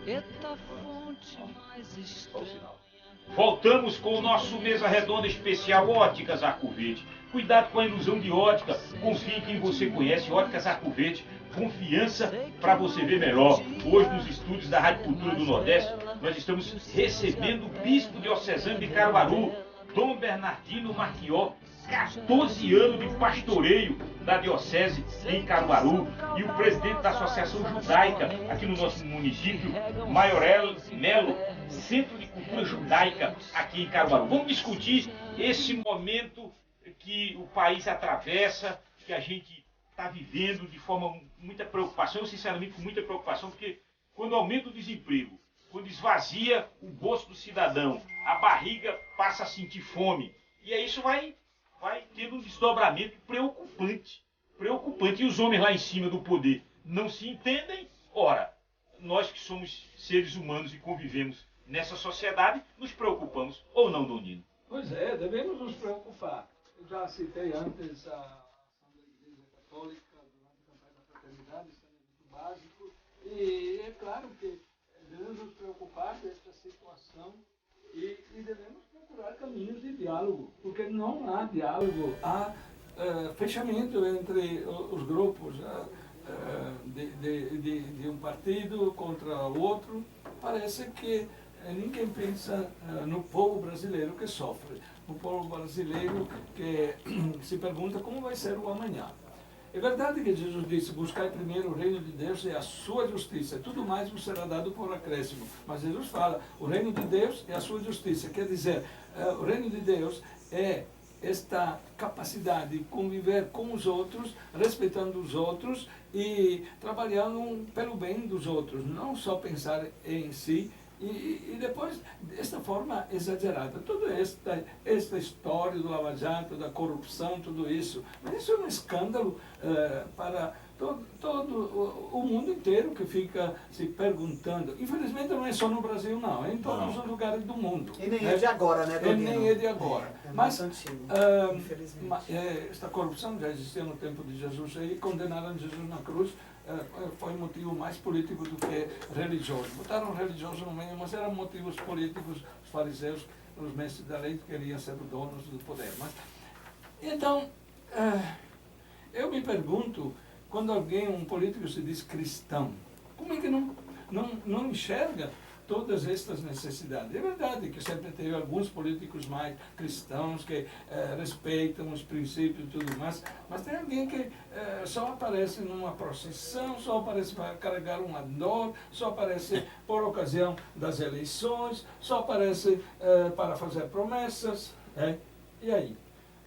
Eita fonte mais estranha. Voltamos com o nosso Mesa Redonda especial Óticas Arco Verde. Cuidado com a ilusão de ótica. Confie em quem você conhece. Óticas Arco Verde. Confiança para você ver melhor. Hoje nos estúdios da Rádio Cultura do Nordeste, nós estamos recebendo o Bispo Diocesano de Caruaru, Dom Bernardino Marquió, 14 anos de pastoreio da Diocese em Caruaru, e o presidente da Associação Judaica aqui no nosso município, Maiorel Melo, Centro de Cultura Judaica aqui em Caruaru. Vamos discutir esse momento que o país atravessa, que a gente está vivendo de forma muita preocupação, eu sinceramente com muita preocupação, porque quando aumenta o desemprego, quando esvazia o bolso do cidadão, a barriga passa a sentir fome, e aí isso vai tendo um desdobramento preocupante. E os homens lá em cima do poder não se entendem. Ora, nós que somos seres humanos e convivemos nessa sociedade, nos preocupamos ou não, Dom Nino? Pois é, devemos nos preocupar. Eu já citei antes a ação da Igreja Católica durante a campanha da fraternidade, isso é muito básico, e é claro que devemos nos preocupar desta situação e devemos procurar caminhos de diálogo, porque não há diálogo, há fechamento entre os grupos de um partido contra o outro. Parece que ninguém pensa no povo brasileiro que sofre, no povo brasileiro que se pergunta como vai ser o amanhã. É verdade que Jesus disse, buscar primeiro o reino de Deus e a sua justiça, tudo mais vos será dado por acréscimo. Mas Jesus fala, o reino de Deus é a sua justiça, quer dizer, o reino de Deus é esta capacidade de conviver com os outros, respeitando os outros e trabalhando pelo bem dos outros, não só pensar em si, e depois, desta forma exagerada, toda esta história do Lava Jato, da corrupção, tudo isso, mas isso é um escândalo para todo o mundo inteiro que fica se perguntando. Infelizmente não é só no Brasil, não, é em todos os lugares do mundo. E nem é de agora, né, Dom Nino? Nem é de agora. É mas antigo, infelizmente. Esta corrupção já existia no tempo de Jesus e condenaram Jesus na cruz. Foi um motivo mais político do que religioso. Botaram religioso no meio, mas eram motivos políticos. Os fariseus, os mestres da lei, queriam ser os donos do poder. Mas, então, eu me pergunto, quando um político se diz cristão, como é que não enxerga todas estas necessidades? É verdade que sempre teve alguns políticos mais cristãos que respeitam os princípios e tudo mais, mas tem alguém que só aparece numa procissão, só aparece para carregar um andor, só aparece por ocasião das eleições, só aparece para fazer promessas. E aí?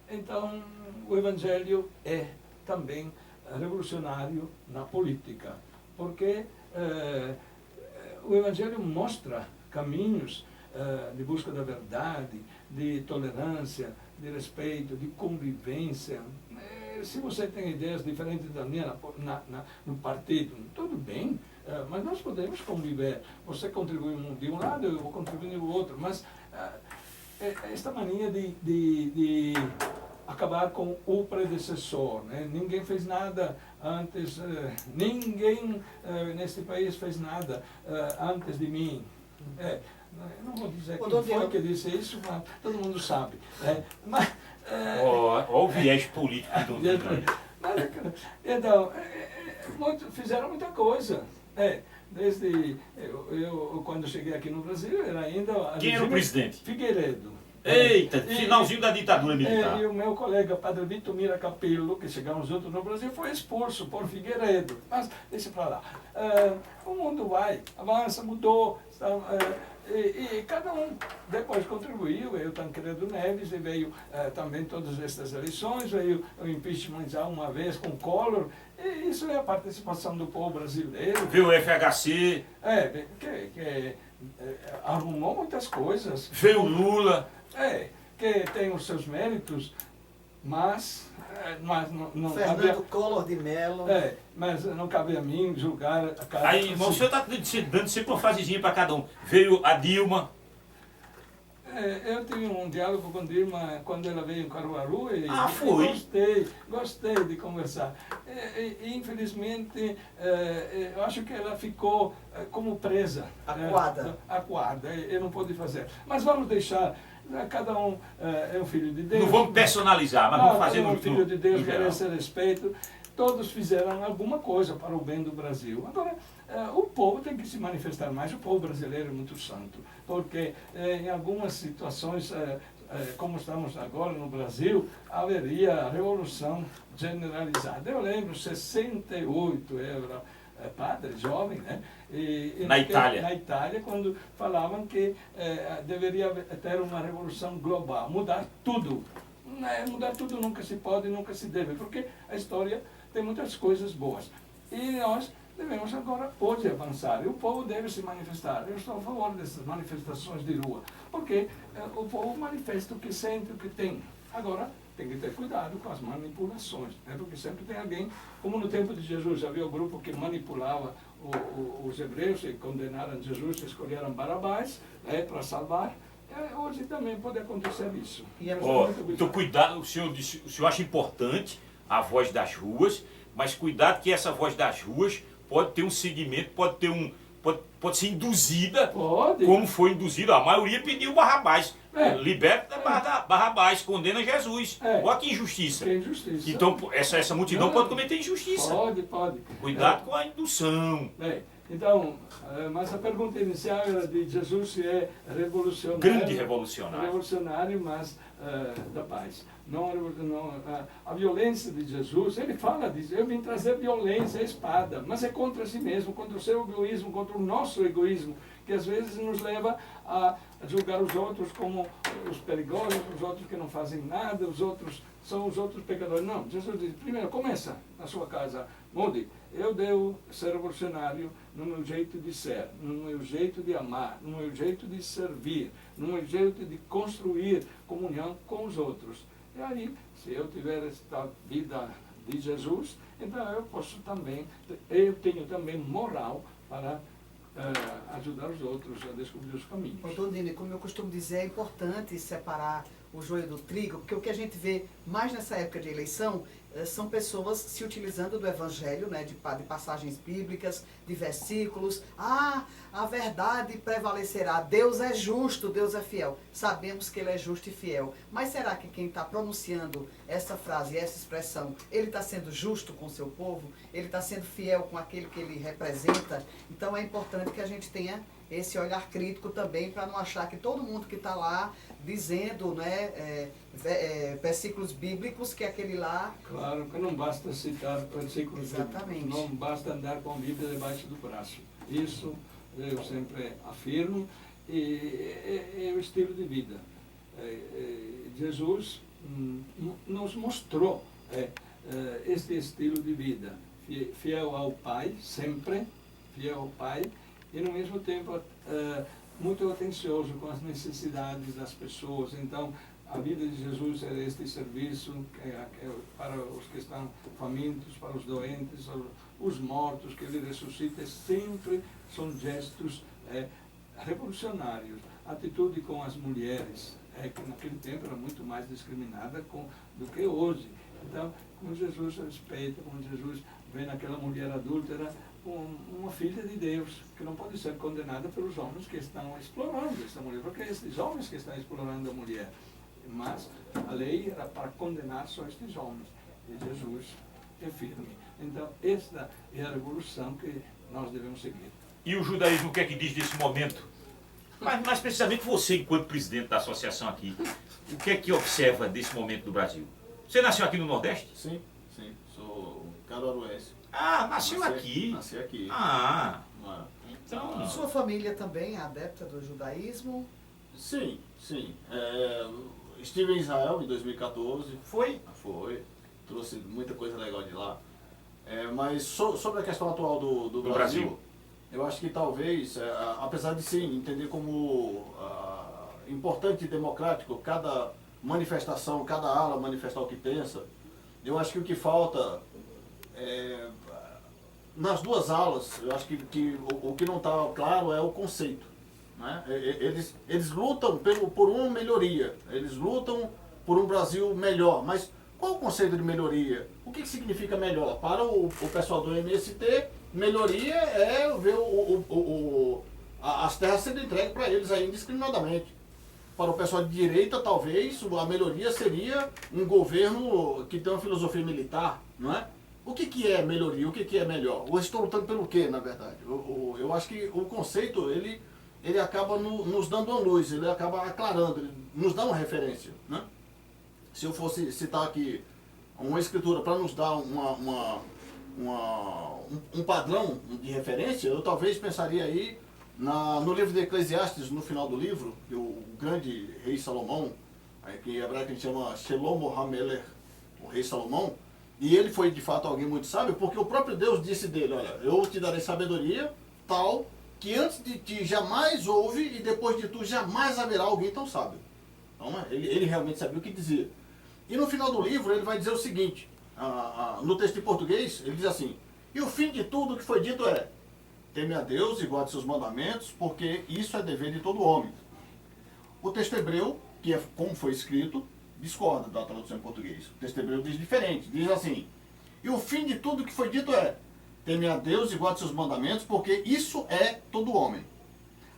Então, o Evangelho é também revolucionário na política, porque o Evangelho mostra caminhos de busca da verdade, de tolerância, de respeito, de convivência. Se você tem ideias diferentes da minha no partido, tudo bem, mas nós podemos conviver. Você contribui de um lado, eu vou contribuir do outro, mas esta mania de acabar com o predecessor, né? Ninguém fez nada antes, ninguém neste país fez nada antes de mim. Eu não vou dizer quem foi que disse isso, mas todo mundo sabe. Olha o viés político do Nino. Então, fizeram muita coisa. Desde eu quando cheguei aqui no Brasil, era ainda... Quem era o presidente? Figueiredo. Eita, finalzinho da ditadura militar. E o meu colega, Padre Vitor Mira Capello, que chegamos juntos no Brasil, foi expulso por Figueiredo. Mas deixa para lá. O mundo vai, avança, mudou. E cada um depois contribuiu. Veio o Tancredo Neves, e veio também todas estas eleições, veio o impeachment já uma vez com Collor. E isso é a participação do povo brasileiro. Veio o FHC. Que arrumou muitas coisas. Veio o Lula. Que tem os seus méritos, mas não Fernando cabe Collor de Mello. mas não cabe a mim julgar a cada... Aí, irmão, o senhor está dando sempre uma frasezinha para cada um. Veio a Dilma. Eu tive um diálogo com Dilma quando ela veio em Caruaru e, foi? Gostei de conversar. Infelizmente, eu acho que ela ficou como presa. Acuada. Acuada, e não pôde fazer. Mas vamos deixar, cada um é um filho de Deus. Não vamos personalizar, mas vamos fazer um filho de Deus, no geral. merece respeito. Todos fizeram alguma coisa para o bem do Brasil. Agora, o povo tem que se manifestar mais. O povo brasileiro é muito santo, porque em algumas situações, como estamos agora no Brasil, haveria revolução generalizada. Eu lembro, 68, eu era padre, jovem, né? Na Itália. Na Itália, quando falavam que deveria ter uma revolução global, mudar tudo. Mudar tudo nunca se pode, nunca se deve, porque a história tem muitas coisas boas. E nós devemos agora, hoje, avançar. E o povo deve se manifestar. Eu estou a favor dessas manifestações de rua, porque o povo manifesta o que sente, o que tem. Agora, tem que ter cuidado com as manipulações, né? Porque sempre tem alguém, como no tempo de Jesus, havia o grupo que manipulava os hebreus e condenaram Jesus, escolheram Barabás, para salvar. Hoje também pode acontecer isso. Então cuidado, o senhor acha importante a voz das ruas, mas cuidado que essa voz das ruas pode ter um segmento, pode ser induzida, como foi induzida. A maioria pediu Barrabás. Liberta Barrabás, condena Jesus. Olha que injustiça. Que injustiça. Então essa multidão pode cometer injustiça. Pode. Cuidado com a indução. Então, mas a pergunta inicial era de Jesus se é revolucionário. Grande revolucionário. Revolucionário, mas da paz. A violência de Jesus, ele fala disso, eu vim trazer violência, a espada, mas é contra si mesmo, contra o seu egoísmo, contra o nosso egoísmo, que às vezes nos leva a julgar os outros como os perigosos, os outros que não fazem nada, os outros são os outros pecadores. Não, Jesus diz, primeiro, começa na sua casa, mude. Eu devo ser revolucionário no meu jeito de ser, no meu jeito de amar, no meu jeito de servir, no meu jeito de construir comunhão com os outros. E aí, se eu tiver esta vida de Jesus, então eu tenho também moral para ajudar os outros a descobrir os caminhos. Dondine, como eu costumo dizer, é importante separar o joio do trigo, porque o que a gente vê mais nessa época de eleição são pessoas se utilizando do evangelho, né, de passagens bíblicas, de versículos. A verdade prevalecerá, Deus é justo, Deus é fiel. Sabemos que Ele é justo e fiel. Mas será que quem está pronunciando essa frase, essa expressão, ele está sendo justo com o seu povo? Ele está sendo fiel com aquele que ele representa? Então é importante que a gente tenha esse olhar crítico também, para não achar que todo mundo que está lá dizendo, né, versículos bíblicos, que aquele lá... Claro que não basta citar versículos. Exatamente. Não basta andar com a Bíblia debaixo do braço. Isso eu sempre afirmo, e é o estilo de vida. Jesus nos mostrou este estilo de vida, fiel ao Pai, sempre fiel ao Pai, e no mesmo tempo muito atencioso com as necessidades das pessoas. Então, a vida de Jesus é este serviço para os que estão famintos, para os doentes, os mortos, que Ele ressuscita. Sempre são gestos revolucionários. Atitude com as mulheres, que naquele tempo era muito mais discriminada do que hoje. Então, como Jesus respeita, como Jesus vê naquela mulher adúltera uma filha de Deus, que não pode ser condenada pelos homens que estão explorando essa mulher, porque é esses homens que estão explorando a mulher. Mas a lei era para condenar só estes homens, e Jesus é firme. Então, esta é a revolução que nós devemos seguir. E o judaísmo, o que é que diz desse momento? Mas mais precisamente você, enquanto presidente da associação aqui, o que é que observa desse momento do Brasil? Você nasceu aqui no Nordeste? Sim, sou caruaruense. Nasceu aqui. Nasci aqui. Então... Sua família também é adepta do judaísmo? Sim. Estive em Israel em 2014. Foi? Foi. Trouxe muita coisa legal de lá. Mas sobre a questão atual do Brasil, eu acho que talvez, apesar de sim, entender como importante e democrático cada manifestação, cada ala manifestar o que pensa, eu acho que o que falta nas duas alas, eu acho que o que não está claro é o conceito, né? Eles lutam por uma melhoria, eles lutam por um Brasil melhor, mas qual o conceito de melhoria? O que significa melhor? Para o pessoal do MST, melhoria é ver as terras sendo entregues para eles aí indiscriminadamente. Para o pessoal de direita, talvez, a melhoria seria um governo que tem uma filosofia militar, não é? O que é melhoria? O que é melhor? Ou estou lutando pelo quê, na verdade? Eu acho que o conceito, ele acaba nos dando uma luz, ele acaba aclarando, ele nos dá uma referência, né? Se eu fosse citar aqui uma escritura para nos dar um padrão de referência, eu talvez pensaria aí no livro de Eclesiastes, no final do livro, que o grande rei Salomão, que em hebraico a gente chama Shelomo HaMelech, o rei Salomão, e ele foi de fato alguém muito sábio, porque o próprio Deus disse dele, olha, eu te darei sabedoria tal que antes de ti jamais houve e depois de tu jamais haverá alguém tão sábio. Então ele realmente sabia o que dizia. E no final do livro ele vai dizer o seguinte, no texto em português, ele diz assim, e o fim de tudo que foi dito é, teme a Deus e guarde seus mandamentos, porque isso é dever de todo homem. O texto hebreu, que é como foi escrito, discorda da tradução em português. O texto hebreu diz diferente, diz assim, e o fim de tudo que foi dito é, teme a Deus e guarde seus mandamentos, porque isso é todo homem.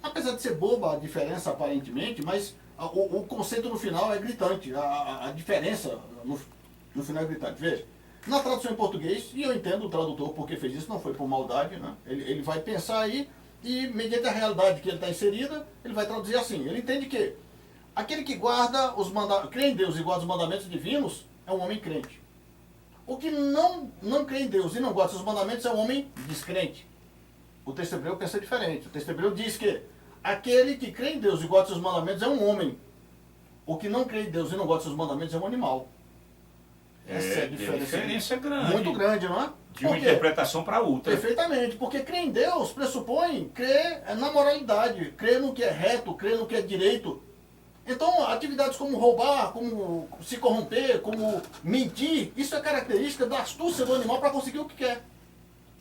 Apesar de ser boba a diferença aparentemente, mas o conceito no final é gritante, a diferença no final é gritante. Veja, na tradução em português, e eu entendo o tradutor porque fez isso, não foi por maldade, né? Ele vai pensar aí e, mediante a realidade que ele está inserida, ele vai traduzir assim. Ele entende que aquele que guarda crê em Deus e guarda os mandamentos divinos é um homem crente. O que não crê em Deus e não guarda seus mandamentos é um homem descrente. O texto hebreu pensa diferente. O texto hebreu diz que aquele que crê em Deus e guarda seus mandamentos é um homem. O que não crê em Deus e não guarda seus mandamentos é um animal. Essa é a diferença grande. Muito grande, não é? De uma interpretação para outra. Perfeitamente, porque crer em Deus pressupõe crer na moralidade, crer no que é reto, crer no que é direito. Então, atividades como roubar, como se corromper, como mentir, isso é característica da astúcia do animal para conseguir o que quer.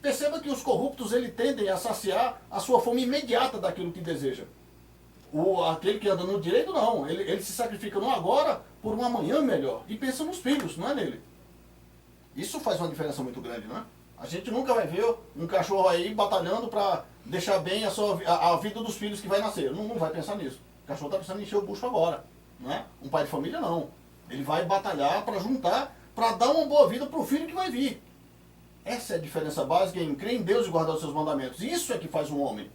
Perceba que os corruptos tendem a saciar a sua fome imediata daquilo que deseja. Aquele que anda no direito, não. Ele se sacrifica no agora por um amanhã melhor. E pensa nos filhos, não é nele. Isso faz uma diferença muito grande, não é? A gente nunca vai ver um cachorro aí batalhando para deixar bem a vida dos filhos que vai nascer. Não vai pensar nisso. O cachorro está pensando em encher o bucho agora. Não é? Um pai de família, não. Ele vai batalhar para juntar, para dar uma boa vida para o filho que vai vir. Essa é a diferença básica em crer em Deus e guardar os seus mandamentos. Isso é que faz um homem.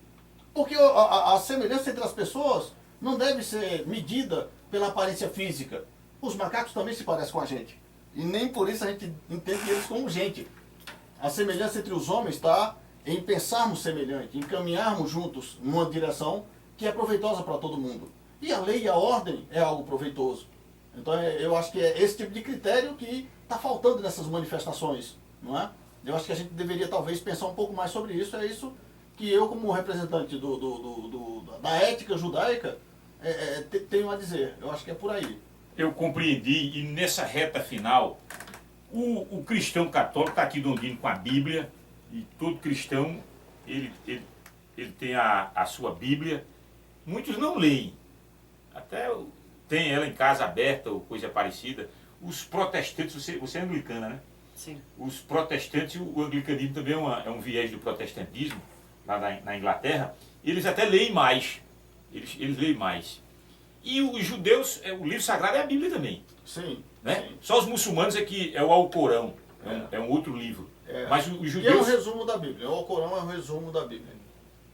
Porque a semelhança entre as pessoas não deve ser medida pela aparência física. Os macacos também se parecem com a gente. E nem por isso a gente entende eles como gente. A semelhança entre os homens está em pensarmos semelhante, em caminharmos juntos numa direção que é proveitosa para todo mundo. E a lei e a ordem é algo proveitoso. Então eu acho que é esse tipo de critério que está faltando nessas manifestações, não é? Eu acho que a gente deveria talvez pensar um pouco mais sobre isso. É isso que eu, como representante da ética judaica, tenho a dizer. Eu acho que é por aí. Eu compreendi, e nessa reta final, o cristão católico está aqui dondinho com a Bíblia, e todo cristão, ele tem a sua Bíblia. Muitos não leem, até tem ela em casa aberta ou coisa parecida. Os protestantes, você é anglicana, né? Sim. Os protestantes, o anglicanismo também é um viés do protestantismo, lá na Inglaterra, eles até leem mais. Eles leem mais. E os judeus, o livro sagrado é a Bíblia também. Sim. Né? Sim. Só os muçulmanos é que é o Alcorão, é um outro livro. Mas os judeus... E é um resumo da Bíblia. O Alcorão é um resumo da Bíblia.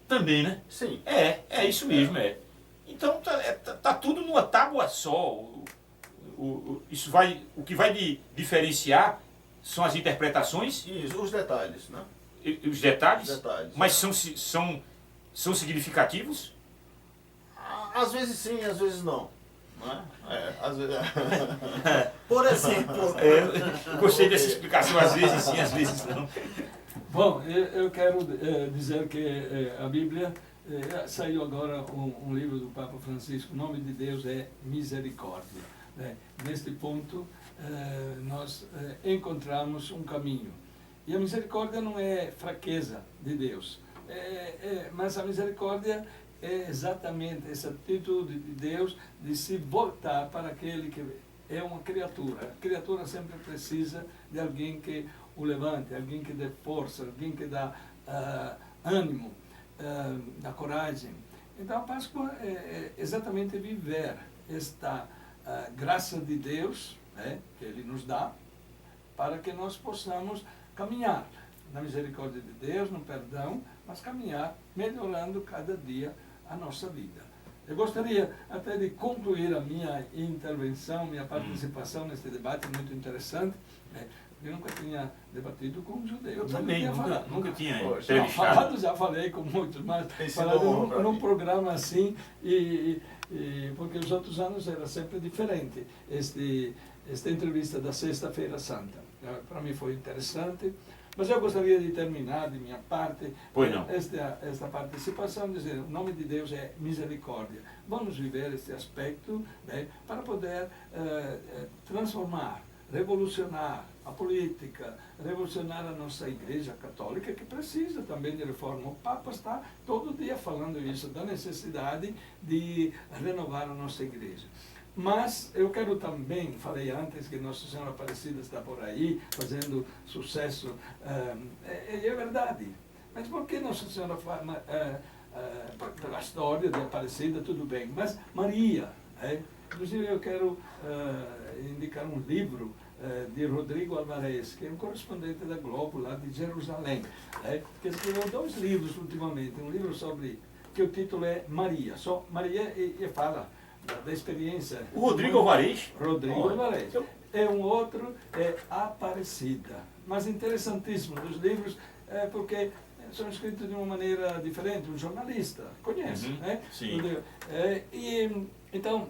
Também, né? Sim. É isso mesmo, Então tá tudo numa tábua só. Isso o que vai diferenciar são as interpretações. Isso, os detalhes, né? Os detalhes? Detalhes. Mas são significativos? Às vezes sim, às vezes não. Às vezes... Por exemplo... Gostei dessa explicação, às vezes sim, às vezes não. Bom, eu quero dizer que a Bíblia, saiu agora um livro do Papa Francisco, o nome de Deus é Misericórdia. Né? Neste ponto, nós encontramos um caminho. E a misericórdia não é fraqueza de Deus, mas a misericórdia é exatamente essa atitude de Deus de se voltar para aquele que é uma criatura. A criatura sempre precisa de alguém que o levante, alguém que dê força, alguém que dá ânimo, dá coragem. Então a Páscoa é exatamente viver esta graça de Deus, né, que Ele nos dá, para que nós possamos caminhar na misericórdia de Deus, no perdão, mas caminhar melhorando cada dia a nossa vida. Eu gostaria até de concluir a minha intervenção, minha participação neste debate muito interessante. Né? Eu nunca tinha debatido com um judeu. Eu também, nunca tinha não, falado, já falei com muitos, mas falado num programa assim, porque os outros anos era sempre diferente. Esta entrevista da Sexta-feira Santa, para mim foi interessante, mas eu gostaria de terminar de minha parte esta participação dizendo: o nome de Deus é misericórdia. Vamos viver este aspecto, né, para poder transformar, revolucionar a política, revolucionar a nossa Igreja Católica, que precisa também de reforma. O Papa está todo dia falando isso, da necessidade de renovar a nossa Igreja. Mas eu quero também, falei antes que Nossa Senhora Aparecida está por aí, fazendo sucesso, é verdade. Mas por que Nossa Senhora pela história de Aparecida, tudo bem, mas Maria, inclusive eu quero indicar um livro de Rodrigo Alvarez, que é um correspondente da Globo, lá de Jerusalém, que escreveu 2 livros ultimamente, um livro que o título é Maria, só Maria e fala da experiência. O Rodrigo Alvarez? Rodrigo Alvarez. É um outro, é Aparecida. Mas interessantíssimo dos livros, porque são escritos de uma maneira diferente, um jornalista conhece, né? Sim. Então,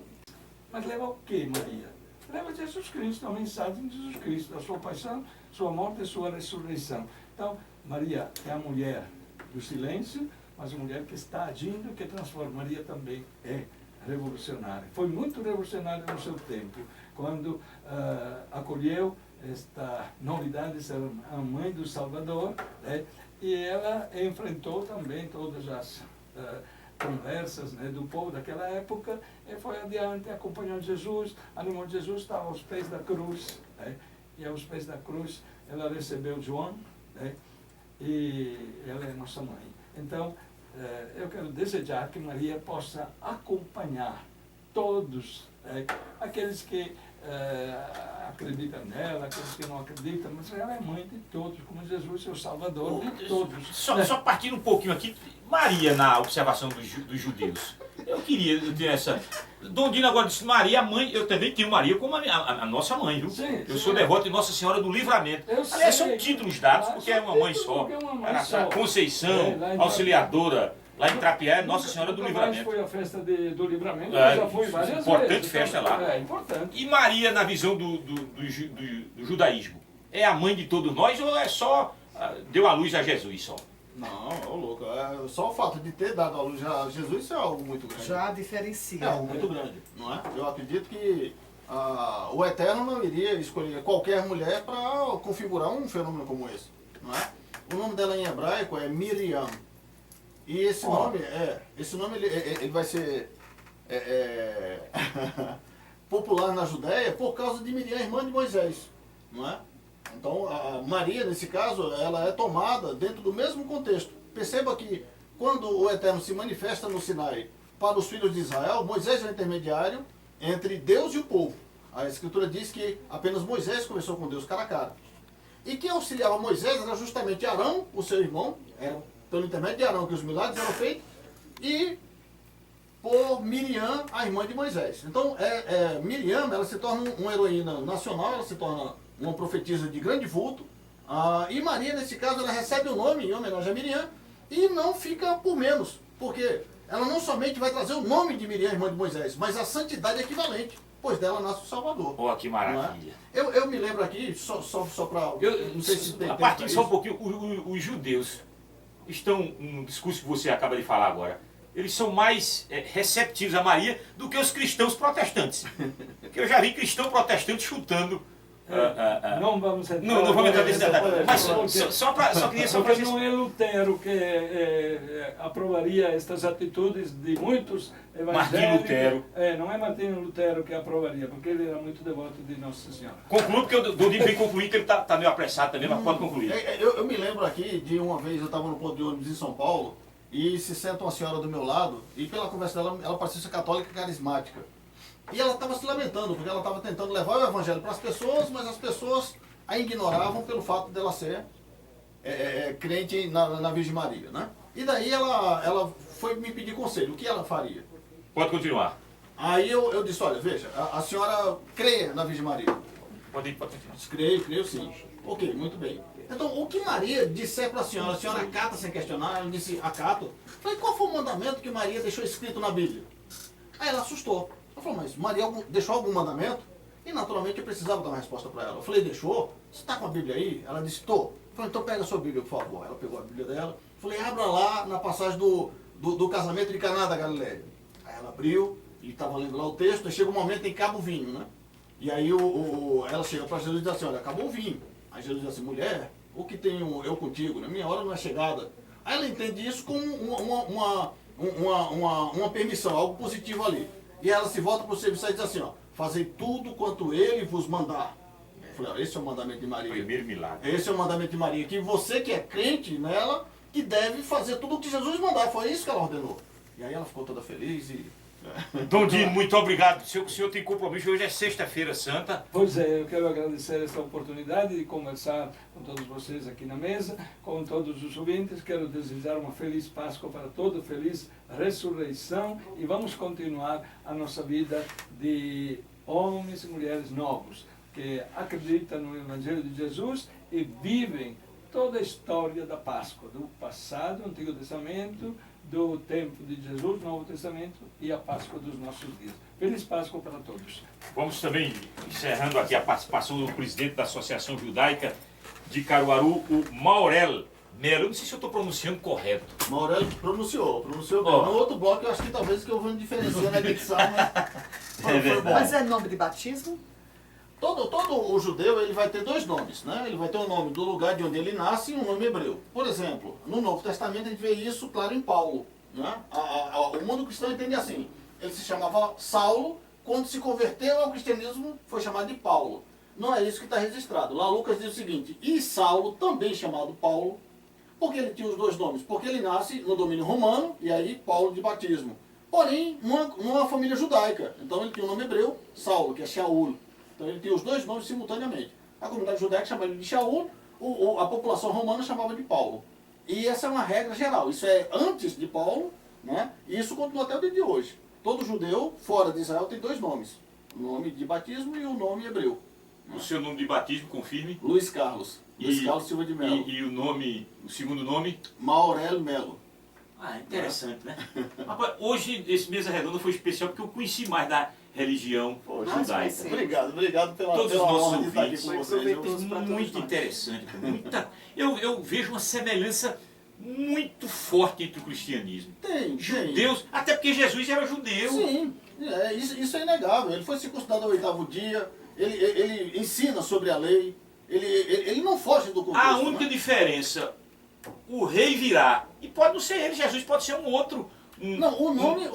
mas leva o que, Maria? Leva Jesus Cristo, a mensagem de Jesus Cristo, a sua paixão, sua morte e sua ressurreição. Então, Maria é a mulher do silêncio, mas a mulher que está agindo, que transforma. Maria também é revolucionária. Foi muito revolucionária no seu tempo, quando acolheu esta novidade de ser a mãe do Salvador, né? E ela enfrentou também todas as conversas, né, do povo daquela época, e foi adiante, acompanhou Jesus, animou Jesus, estava aos pés da cruz, né? E aos pés da cruz ela recebeu João, né? E ela é nossa mãe. Então, eu quero desejar que Maria possa acompanhar todos, aqueles que acreditam nela, aqueles que não acreditam, mas ela é mãe de todos, como Jesus é o Salvador de todos. Só partindo um pouquinho aqui, Maria na observação dos judeus. Eu queria ter essa... Dondina agora disse Maria, a mãe, eu também tenho Maria como a nossa mãe, viu? Sim, eu sou devoto de Nossa Senhora do Livramento. Aliás, são títulos dados, porque é uma mãe só. A Conceição, Auxiliadora, lá em Trapiá, é Nossa Senhora do Livramento. Foi a festa do Livramento, já foi várias vezes. Importante festa lá. É importante. E Maria, na visão do judaísmo, é a mãe de todos nós ou é só, deu a luz a Jesus só? Não, ô louco. Só o fato de ter dado a luz a Jesus é algo muito grande. Já diferencia. É algo muito grande, não é? Eu acredito que o Eterno não iria escolher qualquer mulher para configurar um fenômeno como esse, não é? O nome dela em hebraico é Miriam. E esse nome ele vai ser popular na Judéia por causa de Miriam, irmã de Moisés, não é? Então, a Maria, nesse caso, ela é tomada dentro do mesmo contexto. Perceba que quando o Eterno se manifesta no Sinai para os filhos de Israel, Moisés é o intermediário entre Deus e o povo. A Escritura diz que apenas Moisés conversou com Deus cara a cara. E quem auxiliava Moisés era justamente Arão, o seu irmão, pelo intermédio de Arão que os milagres eram feitos, e por Miriam, a irmã de Moisés. Então, Miriam, ela se torna uma heroína nacional, ela se torna uma profetisa de grande vulto, e Maria, nesse caso, ela recebe o nome em homenagem a Miriam, e não fica por menos, porque ela não somente vai trazer o nome de Miriam, irmã de Moisés, mas a santidade equivalente, pois dela nasce o Salvador. Oh, que maravilha. Eu me lembro aqui, só para... Não sei se tem a partir só um pouquinho, os judeus estão, no discurso que você acaba de falar agora, eles são mais receptivos a Maria do que os cristãos protestantes. Porque eu já vi cristão protestante chutando. Não vamos entrar, não vamos entrar nesse detalhe. Mas só queria porque não é Lutero que aprovaria estas atitudes de muitos evangélicos. Martinho Lutero. Não é Martinho Lutero que aprovaria, porque ele era muito devoto de Nossa Senhora. Conclua, porque o Dodinho vem concluir que ele tá meio apressado também, mas pode concluir. Eu me lembro aqui de uma vez, eu estava no ponto de ônibus em São Paulo, e se senta uma senhora do meu lado, e pela conversa dela, ela parecia ser católica e carismática. E ela estava se lamentando, porque ela estava tentando levar o evangelho para as pessoas, mas as pessoas a ignoravam pelo fato dela ser crente na Virgem Maria, né? E daí ela foi me pedir conselho, o que ela faria? Pode continuar. Aí eu disse, olha, veja, a senhora crê na Virgem Maria? Pode continuar. Creio sim. Ok, muito bem. Então, o que Maria disser para a senhora acata sem questionar? Ela disse, acato. Falei, qual foi o mandamento que Maria deixou escrito na Bíblia? Aí ela assustou. Ela falou, mas Maria deixou algum mandamento? E naturalmente eu precisava dar uma resposta para ela. Eu falei, deixou? Você está com a Bíblia aí? Ela disse, estou. Eu falei, então pega a sua Bíblia, por favor. Ela pegou a Bíblia dela. Falei, abra lá na passagem do casamento de Caná da Galileia. Aí ela abriu, e estava lendo lá o texto, e chega um momento em que acaba o vinho, né? E aí ela chega para Jesus e diz assim, olha, acabou o vinho. Aí Jesus diz assim, mulher, o que tenho eu contigo? Na minha hora não é chegada. Aí ela entende isso como uma permissão, algo positivo ali. E ela se volta para o serviço e diz assim, ó, fazei tudo quanto ele vos mandar. Eu falei, ó, esse é o mandamento de Maria. Primeiro milagre. Esse é o mandamento de Maria, que você que é crente nela, que deve fazer tudo o que Jesus mandar. Foi isso que ela ordenou. E aí ela ficou toda feliz e... Dodinho, muito obrigado. O senhor tem compromisso, hoje é sexta-feira santa. Pois é, eu quero agradecer esta oportunidade de conversar com todos vocês aqui na mesa, com todos os ouvintes. Quero desejar uma feliz Páscoa para todos, feliz ressurreição, e vamos continuar a nossa vida de homens e mulheres novos, que acreditam no Evangelho de Jesus e vivem toda a história da Páscoa, do passado, Antigo Testamento, do tempo de Jesus, Novo Testamento e a Páscoa dos nossos dias. Feliz Páscoa para todos. Vamos também encerrando aqui a participação do presidente da Associação Judaica de Caruaru, o Maurel Melo. Eu não sei se eu estou pronunciando correto. Maurel pronunciou bem. Ó. No outro bloco eu acho que talvez que eu vou diferenciar na dicção, mas foi bom. Mas é nome de batismo? Todo o judeu ele vai ter dois nomes, né? Ele vai ter o nome do lugar de onde ele nasce e um nome hebreu. Por exemplo, no Novo Testamento a gente vê isso claro em Paulo, né? O mundo cristão entende assim. Ele se chamava Saulo, quando se converteu ao cristianismo foi chamado de Paulo. Não é isso que está registrado. Lá Lucas diz o seguinte, e Saulo, também chamado Paulo, porque ele tinha os dois nomes? Porque ele nasce no domínio romano, e aí Paulo de batismo. Porém, numa família judaica. Então ele tinha o nome hebreu, Saulo, que é Shaul. Então ele tinha os dois nomes simultaneamente. A comunidade judaica chamava ele de Shaul, a população romana chamava de Paulo. E essa é uma regra geral. Isso é antes de Paulo, né? E isso continua até o dia de hoje. Todo judeu fora de Israel tem dois nomes. O nome de batismo e o nome hebreu. O seu nome de batismo, confirme. Luiz Carlos. Luiz Carlos Silva de Melo. E o segundo nome? Maurel Melo. Ah, interessante, né? Rapaz, hoje esse Mesa Redonda foi especial porque eu conheci mais da religião judaica. Obrigado pela Todos os nossos honra de estar aqui ouvintes. com vocês. Muito interessante. Eu vejo uma semelhança muito forte entre o cristianismo. Tem. Judeus, até porque Jesus era judeu. Sim, isso é inegável. Ele foi circuncidado ao 8º dia, ele ensina sobre a lei, ele não foge do contexto. A única diferença, o rei virá, e pode não ser ele, Jesus pode ser um outro. Não, o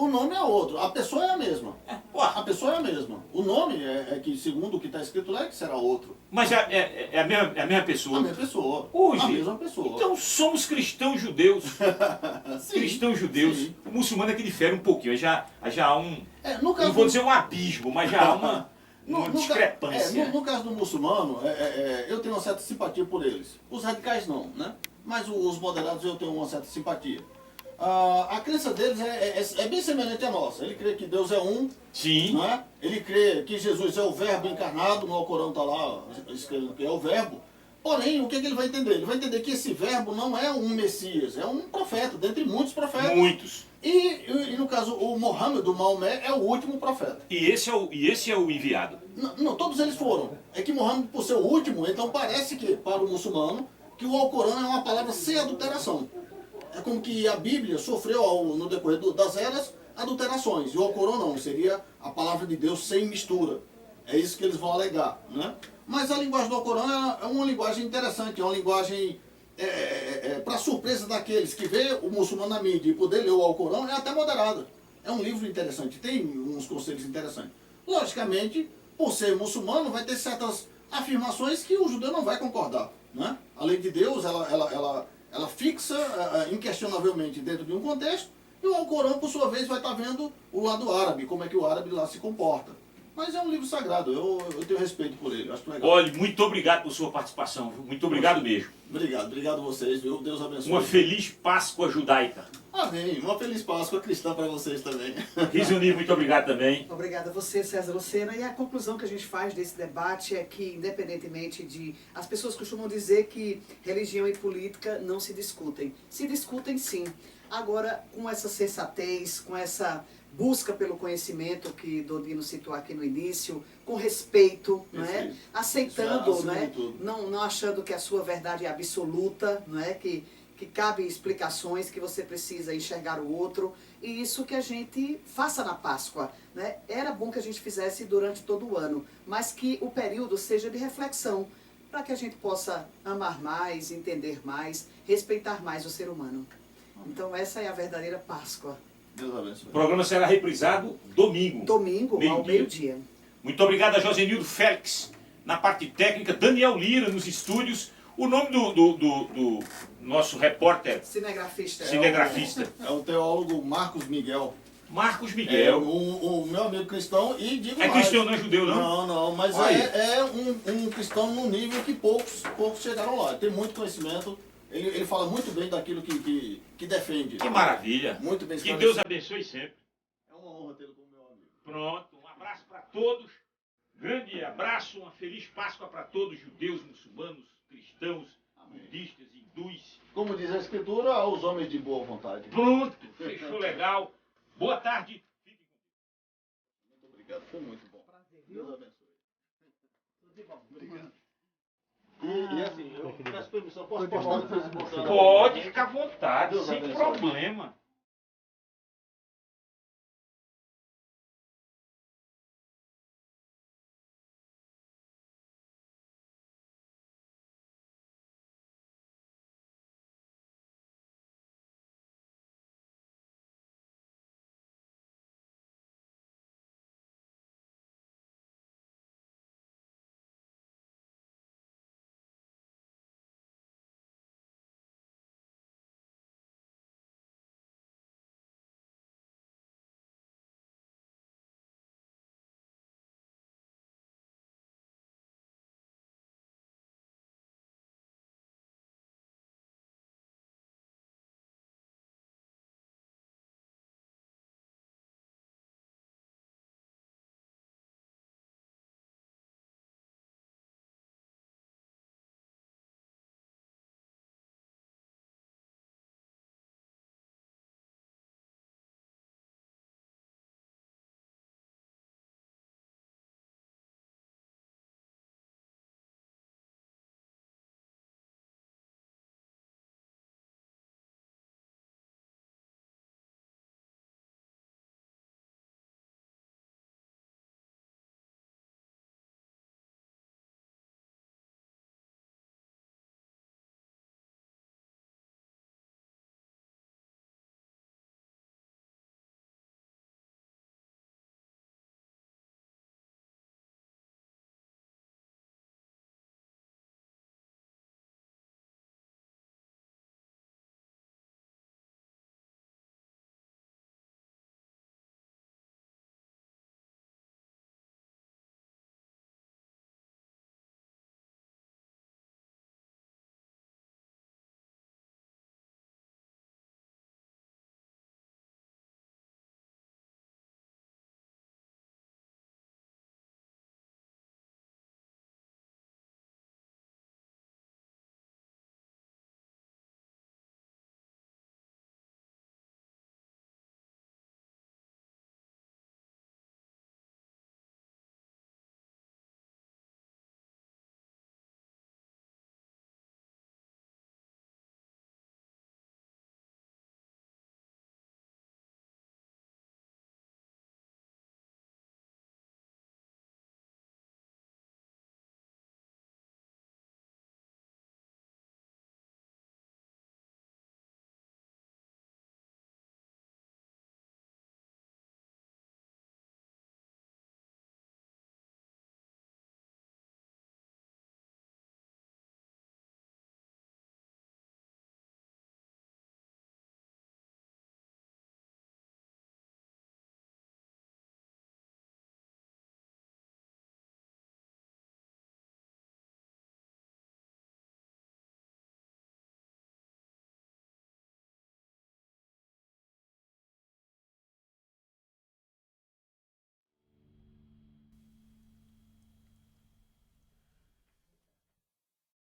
nome é outro, a pessoa é a mesma. Ué. A pessoa é a mesma. O nome é que, segundo o que está escrito lá, é que será outro. Mas é a mesma pessoa. A mesma pessoa. Hoje, a mesma pessoa. Então somos cristãos judeus. Sim, Cristãos judeus. sim. O muçulmano é que difere um pouquinho. Já há um. No caso Não vou dizer um abismo, mas já há uma No discrepância. no caso do muçulmano, eu tenho uma certa simpatia por eles. Os radicais não, né? Mas os moderados eu tenho uma certa simpatia. A crença deles é bem semelhante à nossa. Ele crê que Deus é um. Sim. Né? Ele crê que Jesus é o verbo encarnado, no Alcorão está lá escrevendo que é o verbo. Porém, o que ele vai entender? Ele vai entender que esse verbo não é um Messias, é um profeta, dentre muitos profetas. Muitos. E no caso, o Mohammed, o Maomé, é o último profeta. E esse é o enviado. Não, todos eles foram. É que Mohammed, por ser o último, então parece que, para o muçulmano, que o Alcorão é uma palavra sem adulteração. É como que a Bíblia sofreu, no decorrer das eras, adulterações. E o Alcorão não, seria a palavra de Deus sem mistura. É isso que eles vão alegar, né? Mas a linguagem do Alcorão é uma linguagem interessante, é uma linguagem para surpresa daqueles que vê o muçulmano na mídia e poder ler o Alcorão, é até moderada. É um livro interessante, tem uns conselhos interessantes. Logicamente, por ser muçulmano, vai ter certas afirmações que o judeu não vai concordar. Né? A lei de Deus, ela fixa inquestionavelmente dentro de um contexto, e o Alcorão, por sua vez, vai estar vendo o lado árabe, como é que o árabe lá se comporta. Mas é um livro sagrado, eu tenho respeito por ele, acho legal. Olha, muito obrigado por sua participação, viu? Muito obrigado mesmo. Obrigado a vocês, viu? Deus abençoe. Uma feliz Páscoa judaica. Amém, uma feliz Páscoa cristã para vocês também. Rizuni, muito obrigado também. Obrigada a você, César Lucena. E a conclusão que a gente faz desse debate é que, independentemente de... As pessoas costumam dizer que religião e política não se discutem. Se discutem, sim. Agora, com essa sensatez, com essa busca pelo conhecimento que Dodino citou aqui no início, com respeito, não é? Aceitando, não é? Não achando que a sua verdade é absoluta, não é? Que cabe explicações, que você precisa enxergar o outro, e isso que a gente faça na Páscoa, né? Era bom que a gente fizesse durante todo o ano, mas que o período seja de reflexão, para que a gente possa amar mais, entender mais, respeitar mais o ser humano. Então essa é a verdadeira Páscoa. Deus abençoe. O programa será reprisado domingo. Domingo, ao meio-dia. Muito obrigado a Josenildo Félix, na parte técnica, Daniel Lira, nos estúdios. O nome do nosso repórter... Cinegrafista. É o teólogo Marcos Miguel. Marcos Miguel. O meu amigo cristão, e digo É mais, cristão, não é judeu, não? Não, mas é um cristão num nível que poucos chegaram lá. Tem muito conhecimento. Ele fala muito bem daquilo que defende. Que maravilha. Muito bem Que esclarecido. Deus abençoe sempre. É uma honra tê-lo como meu amigo. Pronto, um abraço para todos. Grande abraço, uma feliz Páscoa para todos, judeus, muçulmanos, cristãos, budistas, hindus. Como diz a Escritura, aos homens de boa vontade. Pronto, fechou legal. Boa tarde. Muito obrigado, foi muito bom. Deus abençoe. Obrigado. E assim, eu peço permissão, posso postar no Facebook? Pode ficar à vontade, Deus sem abençoe. problema.